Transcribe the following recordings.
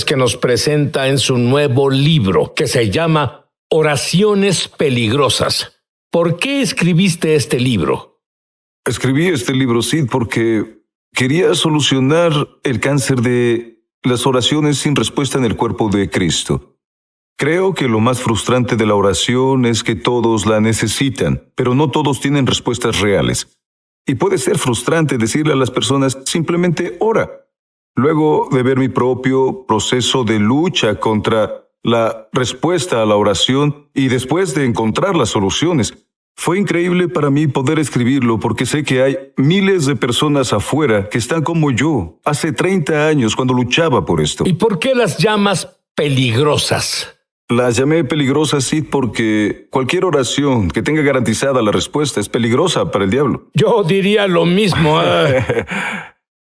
que nos presenta en su nuevo libro, que se llama Oraciones Peligrosas. ¿Por qué escribiste este libro? Escribí este libro, Sid, porque quería solucionar el cáncer de las oraciones sin respuesta en el cuerpo de Cristo. Creo que lo más frustrante de la oración es que todos la necesitan, pero no todos tienen respuestas reales. Y puede ser frustrante decirle a las personas, simplemente ora. Luego de ver mi propio proceso de lucha contra la respuesta a la oración y después de encontrar las soluciones, fue increíble para mí poder escribirlo porque sé que hay miles de personas afuera que están como yo, hace 30 años cuando luchaba por esto. ¿Y por qué las llamas peligrosas? Las llamé peligrosas, sí, porque cualquier oración que tenga garantizada la respuesta es peligrosa para el diablo. Yo diría lo mismo.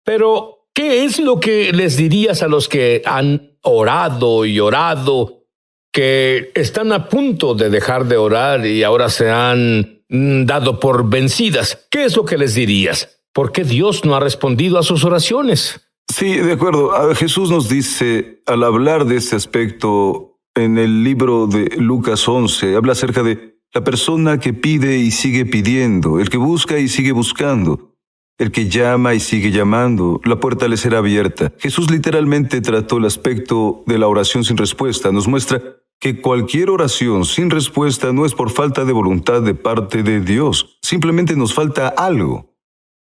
Pero, ¿qué es lo que les dirías a los que han orado y orado, que están a punto de dejar de orar y ahora se han dado por vencidas? ¿Qué es lo que les dirías? ¿Por qué Dios no ha respondido a sus oraciones? Sí, de acuerdo. Jesús nos dice, al hablar de este aspecto, en el libro de Lucas 11, habla acerca de la persona que pide y sigue pidiendo, el que busca y sigue buscando, el que llama y sigue llamando, la puerta le será abierta. Jesús literalmente trató el aspecto de la oración sin respuesta. Nos muestra que cualquier oración sin respuesta no es por falta de voluntad de parte de Dios. Simplemente nos falta algo.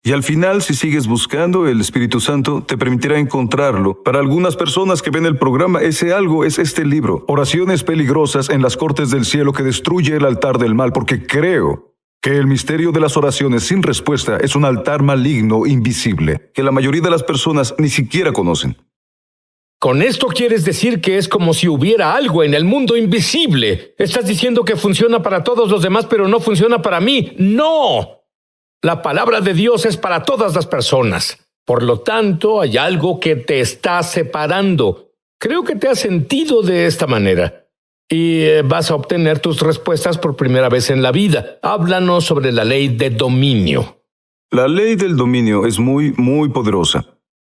Y al final, si sigues buscando, el Espíritu Santo te permitirá encontrarlo. Para algunas personas que ven el programa, ese algo es este libro, Oraciones Peligrosas en las Cortes del Cielo, que destruye el altar del mal, porque creo que el misterio de las oraciones sin respuesta es un altar maligno invisible, que la mayoría de las personas ni siquiera conocen. Con esto quieres decir que es como si hubiera algo en el mundo invisible. Estás diciendo que funciona para todos los demás, pero no funciona para mí. ¡No! La palabra de Dios es para todas las personas. Por lo tanto, hay algo que te está separando. Creo que te has sentido de esta manera. Y vas a obtener tus respuestas por primera vez en la vida. Háblanos sobre la ley de dominio. La ley del dominio es muy poderosa.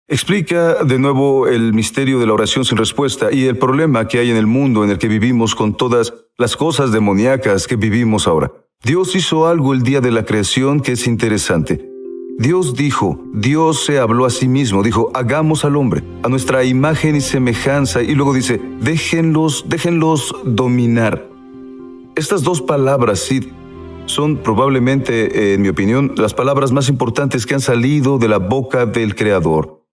Explica de nuevo el misterio de la oración sin respuesta y el problema que hay en el mundo en el que vivimos con todas las cosas demoníacas que vivimos ahora. Dios hizo algo el día de la creación que es interesante. Dios se habló a sí mismo, dijo, hagamos al hombre, a nuestra imagen y semejanza, y luego dice, déjenlos dominar. Estas dos palabras, Sid, son probablemente, en mi opinión, las palabras más importantes que han salido de la boca del Creador.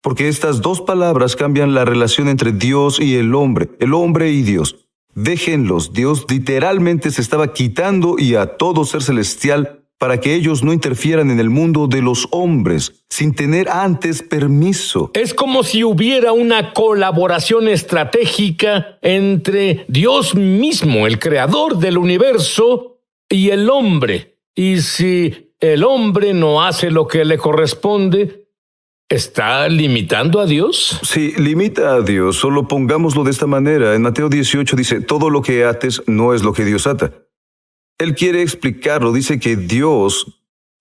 Porque estas dos palabras cambian la relación entre Dios y el hombre y Dios. Déjenlos, Dios literalmente se estaba quitando y a todo ser celestial para que ellos no interfieran en el mundo de los hombres, sin tener antes permiso. Es como si hubiera una colaboración estratégica entre Dios mismo, el creador del universo, y el hombre. Y si el hombre no hace lo que le corresponde, ¿está limitando a Dios? Sí, limita a Dios. Solo pongámoslo de esta manera. En Mateo 18 dice, todo lo que ates no es lo que Dios ata. Él quiere explicarlo. Dice que Dios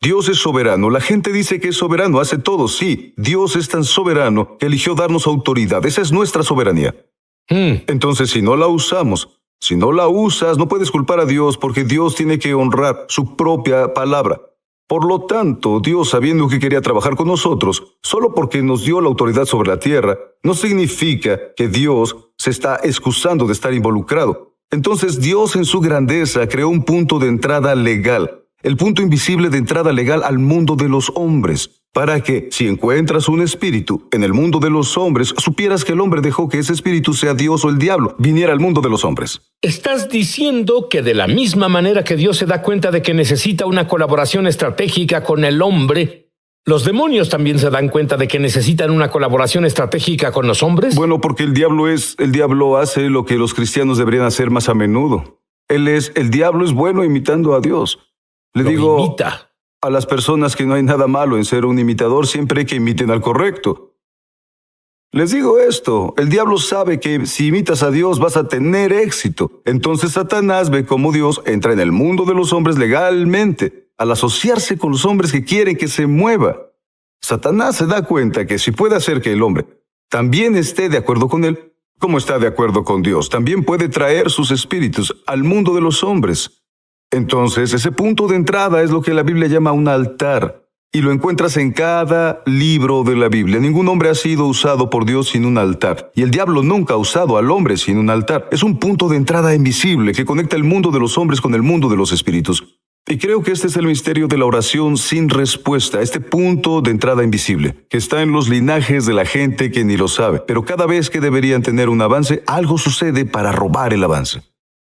es soberano. La gente dice que es soberano, hace todo. Sí, Dios es tan soberano que eligió darnos autoridad. Esa es nuestra soberanía. Entonces, si no la usamos, si no la usas, no puedes culpar a Dios porque Dios tiene que honrar su propia palabra. Por lo tanto, Dios, sabiendo que quería trabajar con nosotros, solo porque nos dio la autoridad sobre la tierra, no significa que Dios se está excusando de estar involucrado. Entonces, Dios en su grandeza creó un punto de entrada legal, el punto invisible de entrada legal al mundo de los hombres, para que, si encuentras un espíritu en el mundo de los hombres, supieras que el hombre dejó que ese espíritu, sea Dios o el diablo, viniera al mundo de los hombres. Estás diciendo que de la misma manera que Dios se da cuenta de que necesita una colaboración estratégica con el hombre, ¿los demonios también se dan cuenta de que necesitan una colaboración estratégica con los hombres? Bueno, porque el diablo hace lo que los cristianos deberían hacer más a menudo. El diablo es bueno imitando a Dios. Le digo imita a las personas que no hay nada malo en ser un imitador siempre que imiten al correcto. Les digo esto, el diablo sabe que si imitas a Dios vas a tener éxito. Entonces Satanás ve cómo Dios entra en el mundo de los hombres legalmente, al asociarse con los hombres que quieren que se mueva. Satanás se da cuenta que si puede hacer que el hombre también esté de acuerdo con él, como está de acuerdo con Dios. También puede traer sus espíritus al mundo de los hombres. Entonces, ese punto de entrada es lo que la Biblia llama un altar. Y lo encuentras en cada libro de la Biblia. Ningún hombre ha sido usado por Dios sin un altar. Y el diablo nunca ha usado al hombre sin un altar. Es un punto de entrada invisible que conecta el mundo de los hombres con el mundo de los espíritus. Y creo que este es el misterio de la oración sin respuesta, este punto de entrada invisible, que está en los linajes de la gente que ni lo sabe. Pero cada vez que deberían tener un avance, algo sucede para robar el avance.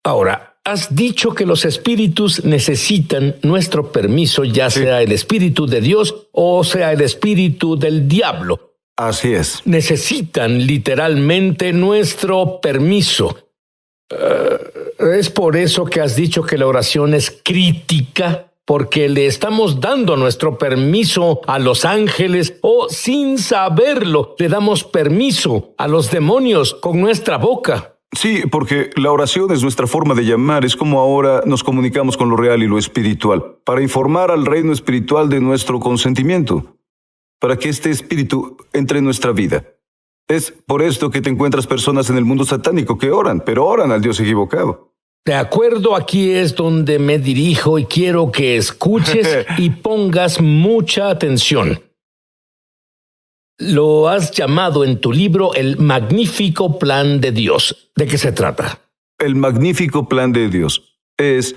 Ahora, has dicho que los espíritus necesitan nuestro permiso, ya sea el espíritu de Dios o sea el espíritu del diablo. Así es. Necesitan literalmente nuestro permiso. ¿Es por eso que has dicho que la oración es crítica? Porque le estamos dando nuestro permiso a los ángeles o, sin saberlo, le damos permiso a los demonios con nuestra boca. Sí, porque la oración es nuestra forma de llamar, es como ahora nos comunicamos con lo real y lo espiritual, para informar al reino espiritual de nuestro consentimiento, para que este espíritu entre en nuestra vida. Es por esto que te encuentras personas en el mundo satánico que oran, pero oran al Dios equivocado. De acuerdo, aquí es donde me dirijo y quiero que escuches y pongas mucha atención. Lo has llamado en tu libro el magnífico plan de Dios. ¿De qué se trata? El magnífico plan de Dios es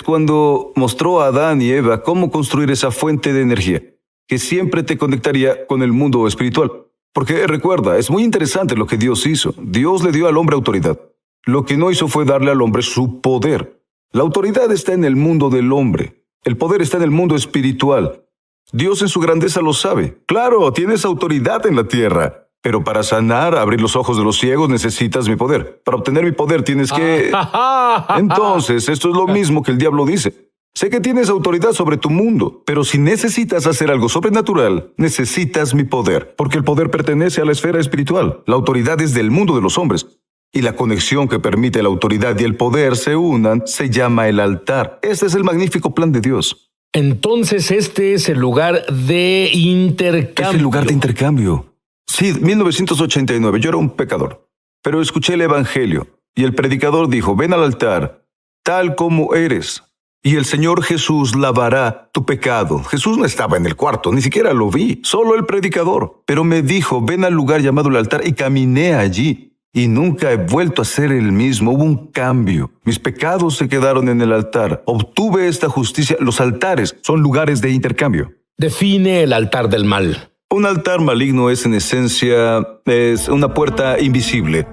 cuando mostró a Adán y Eva cómo construir esa fuente de energía que siempre te conectaría con el mundo espiritual. Porque recuerda, es muy interesante lo que Dios hizo. Dios le dio al hombre autoridad. Lo que no hizo fue darle al hombre su poder. La autoridad está en el mundo del hombre. El poder está en el mundo espiritual. Dios en su grandeza lo sabe. Claro, tienes autoridad en la tierra. Pero para sanar, abrir los ojos de los ciegos, necesitas mi poder. Para obtener mi poder tienes que... Entonces, esto es lo mismo que el diablo dice. Sé que tienes autoridad sobre tu mundo, pero si necesitas hacer algo sobrenatural, necesitas mi poder, porque el poder pertenece a la esfera espiritual. La autoridad es del mundo de los hombres. Y la conexión que permite la autoridad y el poder se unan se llama el altar. Este es el magnífico plan de Dios. Entonces este es el lugar de intercambio. Es el lugar de intercambio. Sí, 1989, yo era un pecador. Pero escuché el evangelio y el predicador dijo, ven al altar, tal como eres. Y el Señor Jesús lavará tu pecado. Jesús no estaba en el cuarto, ni siquiera lo vi, solo el predicador. Pero me dijo, ven al lugar llamado el altar y caminé allí. Y nunca he vuelto a ser el mismo. Hubo un cambio. Mis pecados se quedaron en el altar. Obtuve esta justicia. Los altares son lugares de intercambio. Define el altar del mal. Un altar maligno es en esencia, es una puerta invisible.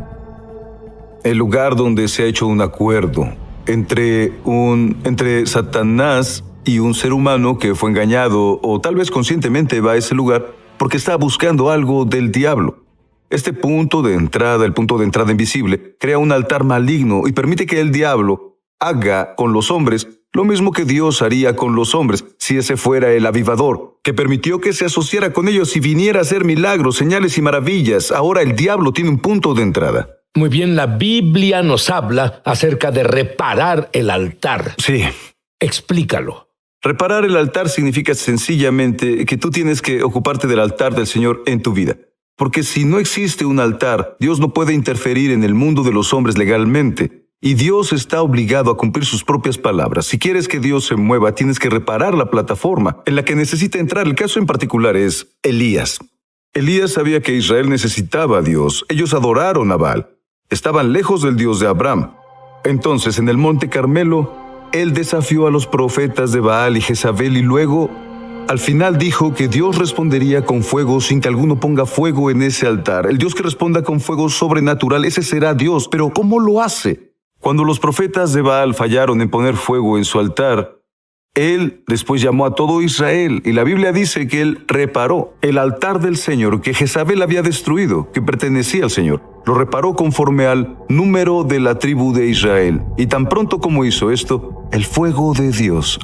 El lugar donde se ha hecho un acuerdo entre Satanás y un ser humano que fue engañado o tal vez conscientemente va a ese lugar porque está buscando algo del diablo. Este punto de entrada, el punto de entrada invisible, crea un altar maligno y permite que el diablo haga con los hombres lo mismo que Dios haría con los hombres si ese fuera el avivador, que permitió que se asociara con ellos y viniera a hacer milagros, señales y maravillas. Ahora el diablo tiene un punto de entrada. Muy bien, la Biblia nos habla acerca de reparar el altar. Sí. Explícalo. Reparar el altar significa sencillamente que tú tienes que ocuparte del altar del Señor en tu vida. Porque si no existe un altar, Dios no puede interferir en el mundo de los hombres legalmente. Y Dios está obligado a cumplir sus propias palabras. Si quieres que Dios se mueva, tienes que reparar la plataforma en la que necesita entrar. El caso en particular es Elías. Elías sabía que Israel necesitaba a Dios. Ellos adoraron a Baal. Estaban lejos del Dios de Abraham. Entonces, en el monte Carmelo, él desafió a los profetas de Baal y Jezabel y luego, al final dijo que Dios respondería con fuego sin que alguno ponga fuego en ese altar. El Dios que responda con fuego sobrenatural, ese será Dios. Pero ¿cómo lo hace? Cuando los profetas de Baal fallaron en poner fuego en su altar, él después llamó a todo Israel y la Biblia dice que él reparó el altar del Señor que Jezabel había destruido, que pertenecía al Señor. Lo reparó conforme al número de la tribu de Israel. Y tan pronto como hizo esto, el fuego de Dios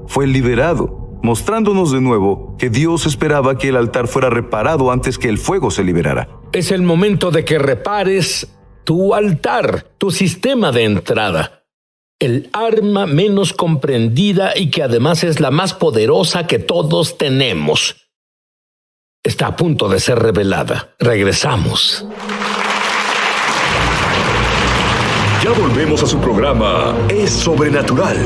fue liberado, mostrándonos de nuevo que Dios esperaba que el altar fuera reparado antes que el fuego se liberara. Es el momento de que repares tu altar, tu sistema de entrada. El arma menos comprendida y que además es la más poderosa que todos tenemos. está a punto de ser revelada. Regresamos. Ya volvemos a su programa Es Sobrenatural.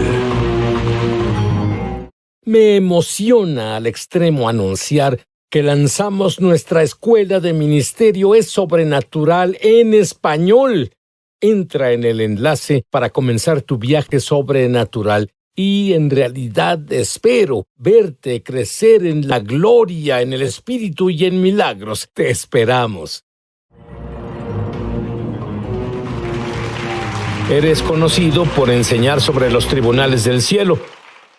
Me emociona al extremo anunciar que lanzamos nuestra escuela de ministerio Es Sobrenatural en español. Entra en el enlace para comenzar tu viaje sobrenatural y en realidad espero verte crecer en la gloria, en el Espíritu y en milagros. Te esperamos. Eres conocido por enseñar sobre los tribunales del cielo,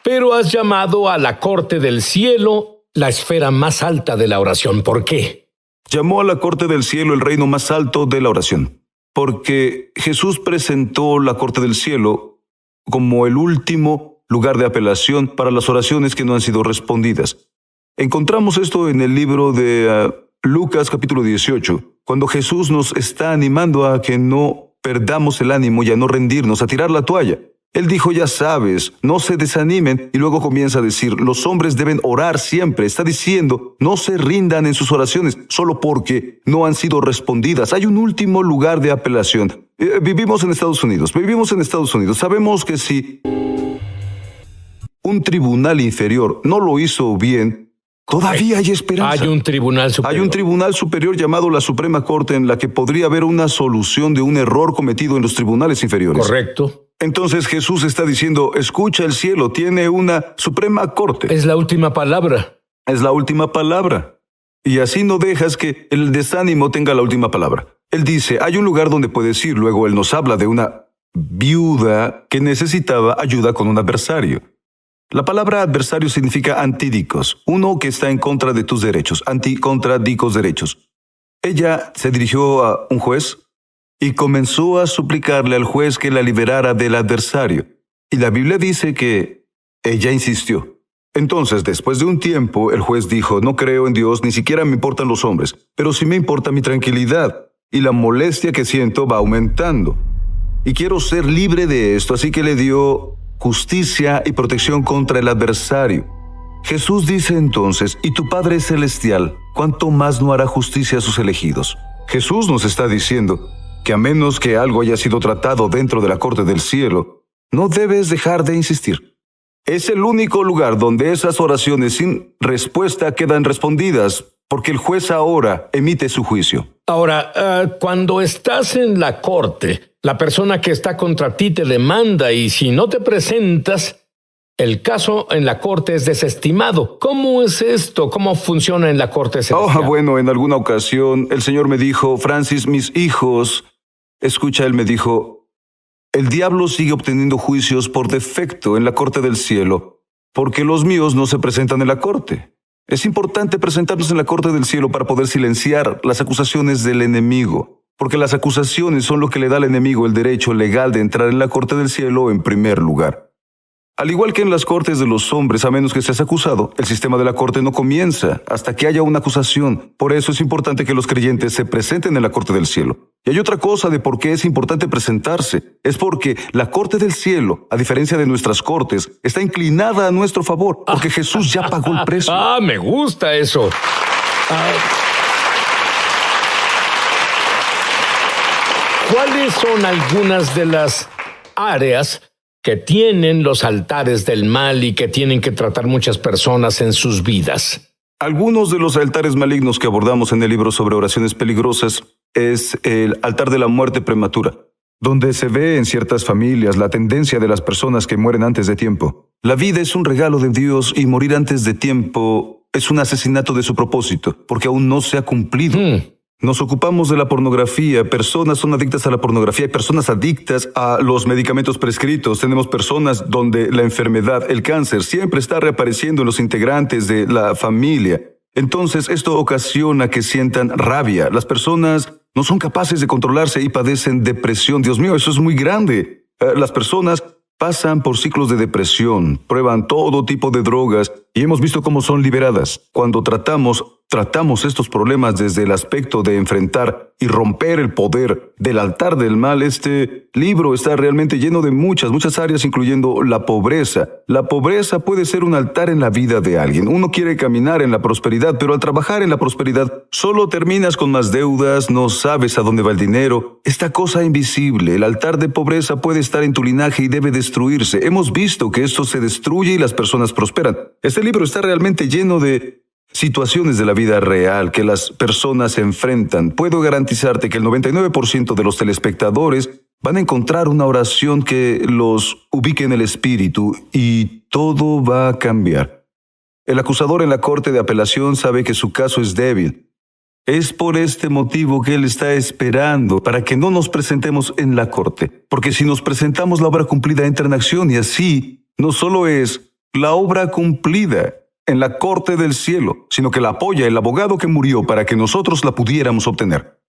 pero has llamado a la corte del cielo la esfera más alta de la oración. ¿Por qué? Llamó a la corte del cielo el reino más alto de la oración, porque Jesús presentó la corte del cielo como el último lugar de apelación para las oraciones que no han sido respondidas. Encontramos esto en el libro de Lucas capítulo 18, cuando Jesús nos está animando a que no perdamos el ánimo y a no rendirnos, a tirar la toalla. Él dijo, ya sabes, no se desanimen, y luego comienza a decir, los hombres deben orar siempre. Está diciendo, no se rindan en sus oraciones solo porque no han sido respondidas. Hay un último lugar de apelación. Vivimos en Estados Unidos. Sabemos que si un tribunal inferior no lo hizo bien, todavía hay esperanza. Hay un tribunal superior. Hay un tribunal superior llamado la Suprema Corte en la que podría haber una solución de un error cometido en los tribunales inferiores. Correcto. Entonces Jesús está diciendo, escucha, el cielo tiene una Suprema Corte. Es la última palabra. Es la última palabra. Y así no dejas que el desánimo tenga la última palabra. Él dice, hay un lugar donde puedes ir. Luego él nos habla de una viuda que necesitaba ayuda con un adversario. La palabra adversario significa antidicos, uno que está en contra de tus derechos, contra dicos derechos. Ella se dirigió a un juez y comenzó a suplicarle al juez que la liberara del adversario. Y la Biblia dice que ella insistió. Entonces, después de un tiempo, el juez dijo, no creo en Dios, ni siquiera me importan los hombres, pero sí me importa mi tranquilidad, y la molestia que siento va aumentando. Y quiero ser libre de esto, así que le dio justicia y protección contra el adversario. Jesús dice entonces, y tu Padre Celestial, ¿cuánto más no hará justicia a sus elegidos? Jesús nos está diciendo que a menos que algo haya sido tratado dentro de la corte del cielo, no debes dejar de insistir. Es el único lugar donde esas oraciones sin respuesta quedan respondidas, porque el juez ahora emite su juicio. Ahora, cuando estás en la corte, la persona que está contra ti te demanda y si no te presentas, el caso en la corte es desestimado. ¿Cómo es esto? ¿Cómo funciona en la corte celestial? Bueno, en alguna ocasión el Señor me dijo, Francis, mis hijos, escucha, Él me dijo, el diablo sigue obteniendo juicios por defecto en la corte del cielo, porque los míos no se presentan en la corte. Es importante presentarnos en la corte del cielo para poder silenciar las acusaciones del enemigo, porque las acusaciones son lo que le da al enemigo el derecho legal de entrar en la corte del cielo en primer lugar. Al igual que en las cortes de los hombres, a menos que seas acusado, el sistema de la corte no comienza hasta que haya una acusación. Por eso es importante que los creyentes se presenten en la corte del cielo. Y hay otra cosa de por qué es importante presentarse. Es porque la corte del cielo, a diferencia de nuestras cortes, está inclinada a nuestro favor, porque Jesús ya pagó el precio. Me gusta eso. ¿Cuáles son algunas de las áreas que tienen los altares del mal y que tienen que tratar muchas personas en sus vidas? Algunos de los altares malignos que abordamos en el libro sobre oraciones peligrosas es el altar de la muerte prematura, donde se ve en ciertas familias la tendencia de las personas que mueren antes de tiempo. La vida es un regalo de Dios y morir antes de tiempo es un asesinato de su propósito, porque aún no se ha cumplido. Nos ocupamos de la pornografía, personas son adictas a la pornografía, hay personas adictas a los medicamentos prescritos, tenemos personas donde la enfermedad, el cáncer, siempre está reapareciendo en los integrantes de la familia. Entonces esto ocasiona que sientan rabia. Las personas no son capaces de controlarse y padecen depresión. Dios mío, eso es muy grande. Las personas pasan por ciclos de depresión, prueban todo tipo de drogas y hemos visto cómo son liberadas. Cuando tratamos estos problemas desde el aspecto de enfrentar y romper el poder del altar del mal, este libro está realmente lleno de muchas áreas, incluyendo la pobreza. La pobreza puede ser un altar en la vida de alguien. Uno quiere caminar en la prosperidad, pero al trabajar en la prosperidad solo terminas con más deudas, no sabes a dónde va el dinero. Esta cosa invisible, el altar de pobreza, puede estar en tu linaje y debe destruirse. Hemos visto que esto se destruye y las personas prosperan. Este libro está realmente lleno de situaciones de la vida real que las personas enfrentan. Puedo garantizarte que el 99% de los telespectadores van a encontrar una oración que los ubique en el espíritu y todo va a cambiar. El acusador en la corte de apelación sabe que su caso es débil. Es por este motivo que él está esperando para que no nos presentemos en la corte. Porque si nos presentamos, la obra cumplida entra en acción y así no solo es la obra cumplida en la corte del cielo, sino que la apoya el abogado que murió para que nosotros la pudiéramos obtener.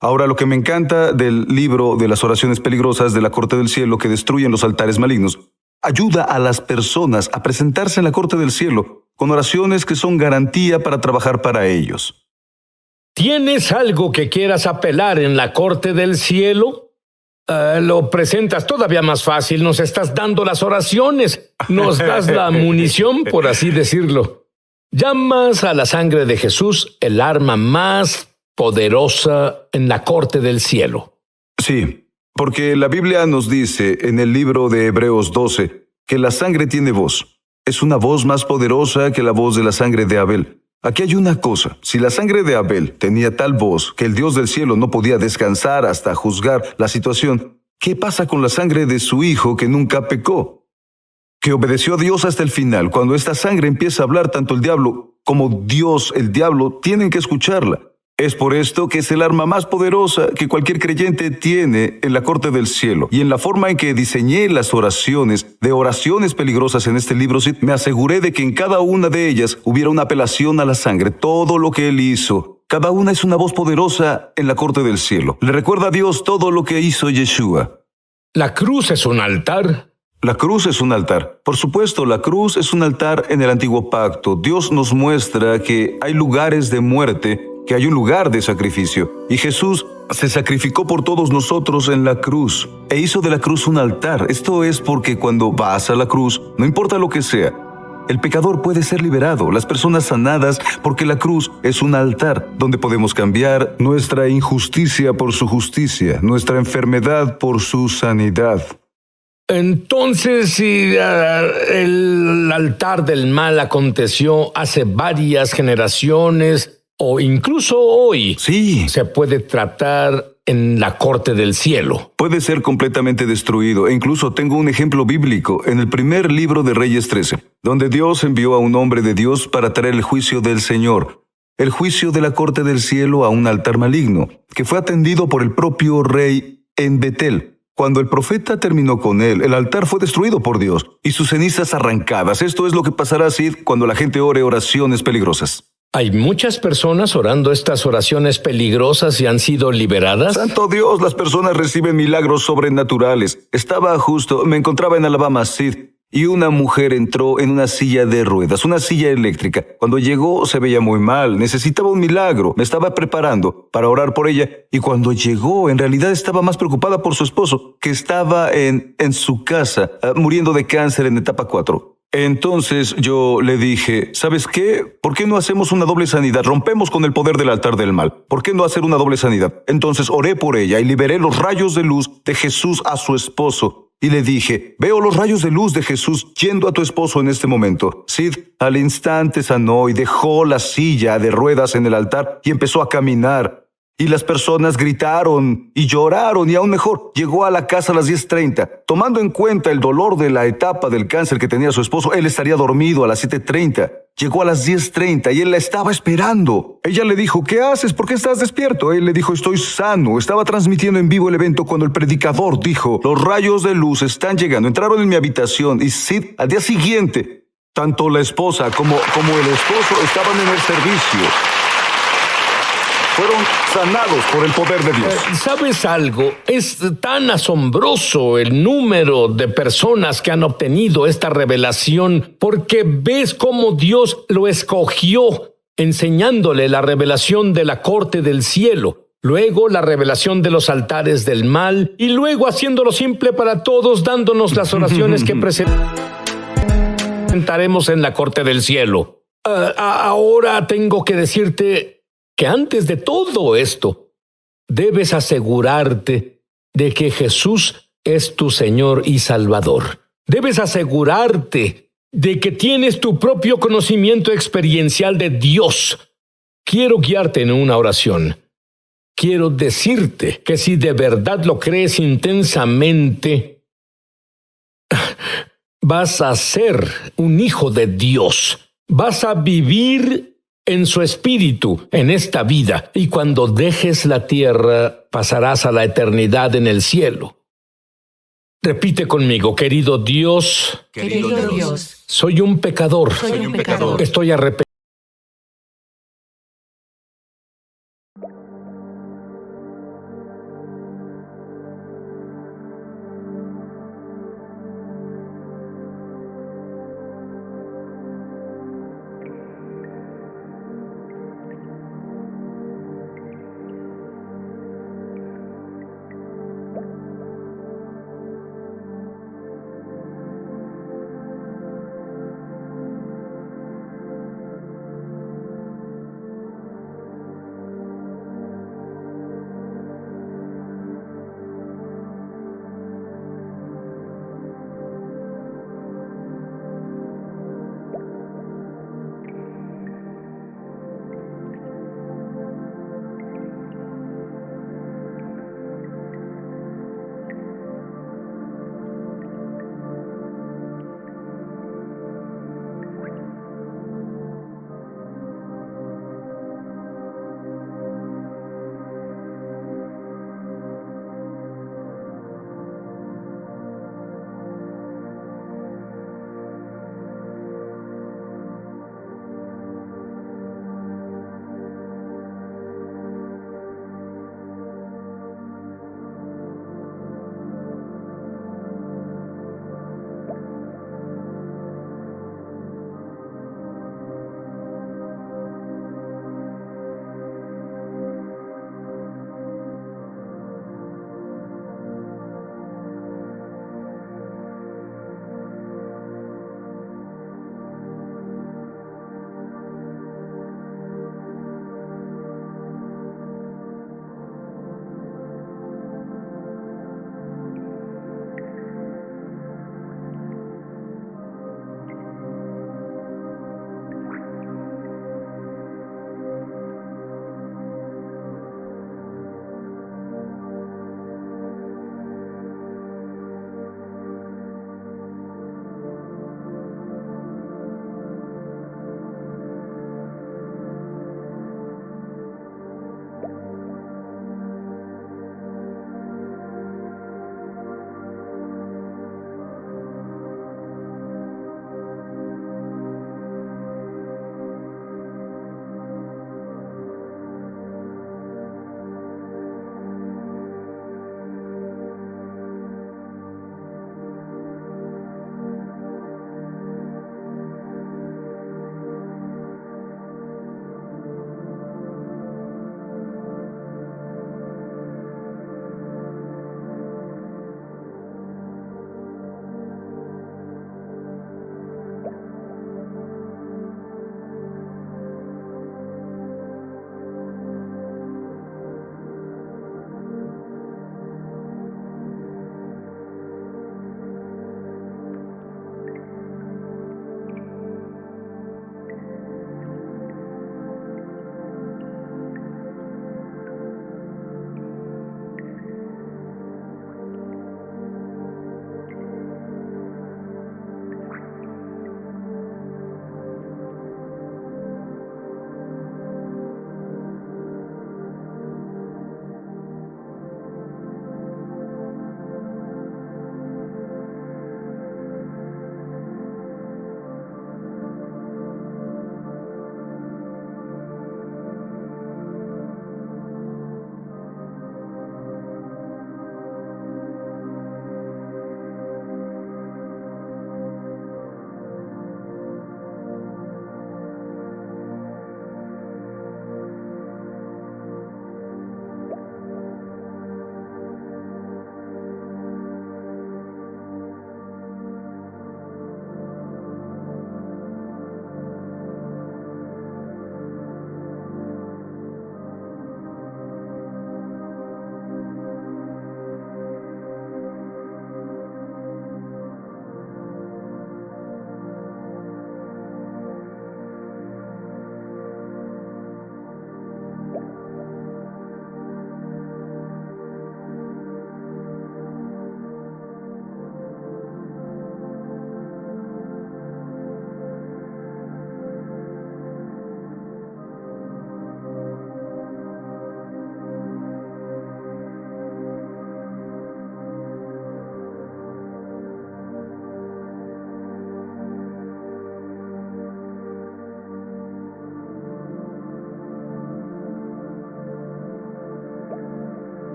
Ahora, lo que me encanta del libro de las oraciones peligrosas de la corte del cielo que destruyen los altares malignos, ayuda a las personas a presentarse en la corte del cielo con oraciones que son garantía para trabajar para ellos. ¿Tienes algo que quieras apelar en la corte del cielo? Lo presentas todavía más fácil. Nos estás dando las oraciones. Nos das la munición, por así decirlo. Llamas a la sangre de Jesús el arma más poderosa en la corte del cielo. Sí, porque la Biblia nos dice en el libro de Hebreos 12 que la sangre tiene voz. Es una voz más poderosa que la voz de la sangre de Abel. Aquí hay una cosa. Si la sangre de Abel tenía tal voz que el Dios del cielo no podía descansar hasta juzgar la situación, ¿qué pasa con la sangre de su hijo que nunca pecó? Que obedeció a Dios hasta el final. Cuando esta sangre empieza a hablar, tanto el diablo como Dios, el diablo, tienen que escucharla. Es por esto que es el arma más poderosa que cualquier creyente tiene en la corte del cielo. Y en la forma en que diseñé las oraciones peligrosas en este libro, me aseguré de que en cada una de ellas hubiera una apelación a la sangre. Todo lo que él hizo, cada una es una voz poderosa en la corte del cielo. Le recuerda a Dios todo lo que hizo Yeshua. ¿La cruz es un altar? La cruz es un altar. Por supuesto, la cruz es un altar en el antiguo pacto. Dios nos muestra que hay lugares de muerte, que hay un lugar de sacrificio. Y Jesús se sacrificó por todos nosotros en la cruz e hizo de la cruz un altar. Esto es porque cuando vas a la cruz, no importa lo que sea, el pecador puede ser liberado, las personas sanadas, porque la cruz es un altar donde podemos cambiar nuestra injusticia por su justicia, nuestra enfermedad por su sanidad. Entonces, si el altar del mal aconteció hace varias generaciones o incluso hoy, Sí, se puede tratar en la corte del cielo. puede ser completamente destruido. E incluso tengo un ejemplo bíblico en el primer libro de Reyes 13, donde Dios envió a un hombre de Dios para traer el juicio del Señor, el juicio de la corte del cielo a un altar maligno, que fue atendido por el propio rey en Betel. Cuando el profeta terminó con él, el altar fue destruido por Dios y sus cenizas arrancadas. Esto es lo que pasará así cuando la gente ore oraciones peligrosas. ¿Hay muchas personas orando estas oraciones peligrosas y han sido liberadas? Santo Dios, las personas reciben milagros sobrenaturales. Me encontraba en Alabama, Sid, y una mujer entró en una silla de ruedas, una silla eléctrica. Cuando llegó se veía muy mal, necesitaba un milagro. Me estaba preparando para orar por ella y cuando llegó en realidad estaba más preocupada por su esposo, que estaba en su casa, muriendo de cáncer en etapa 4. Entonces yo le dije, ¿sabes qué? ¿Por qué no hacemos una doble sanidad? Rompemos con el poder del altar del mal. ¿Por qué no hacer una doble sanidad? Entonces oré por ella y liberé los rayos de luz de Jesús a su esposo. Y le dije, veo los rayos de luz de Jesús yendo a tu esposo en este momento. Sid al instante sanó y dejó la silla de ruedas en el altar y empezó a caminar. Y las personas gritaron y lloraron y aún mejor, llegó a la casa a las 10:30. Tomando en cuenta el dolor de la etapa del cáncer que tenía su esposo, él estaría dormido a las 7:30. Llegó a las 10:30 y él la estaba esperando. Ella le dijo, ¿qué haces? ¿Por qué estás despierto? Él le dijo, estoy sano. Estaba transmitiendo en vivo el evento cuando el predicador dijo, los rayos de luz están llegando. Entraron en mi habitación y Sid, al día siguiente, tanto la esposa como el esposo estaban en el servicio. fueron sanados por el poder de Dios. ¿Sabes algo? Es tan asombroso el número de personas que han obtenido esta revelación porque ves cómo Dios lo escogió, enseñándole la revelación de la corte del cielo, luego la revelación de los altares del mal y luego haciéndolo simple para todos, dándonos las oraciones que presentaremos en la corte del cielo. Ahora tengo que decirte que antes de todo esto, debes asegurarte de que Jesús es tu Señor y Salvador. Debes asegurarte de que tienes tu propio conocimiento experiencial de Dios. Quiero guiarte en una oración. Quiero decirte que si de verdad lo crees intensamente, vas a ser un hijo de Dios. Vas a vivir en su espíritu en esta vida, y cuando dejes la tierra, pasarás a la eternidad en el cielo. Repite conmigo, querido Dios, Querido Dios, soy un pecador. soy un pecador. Estoy arrepentido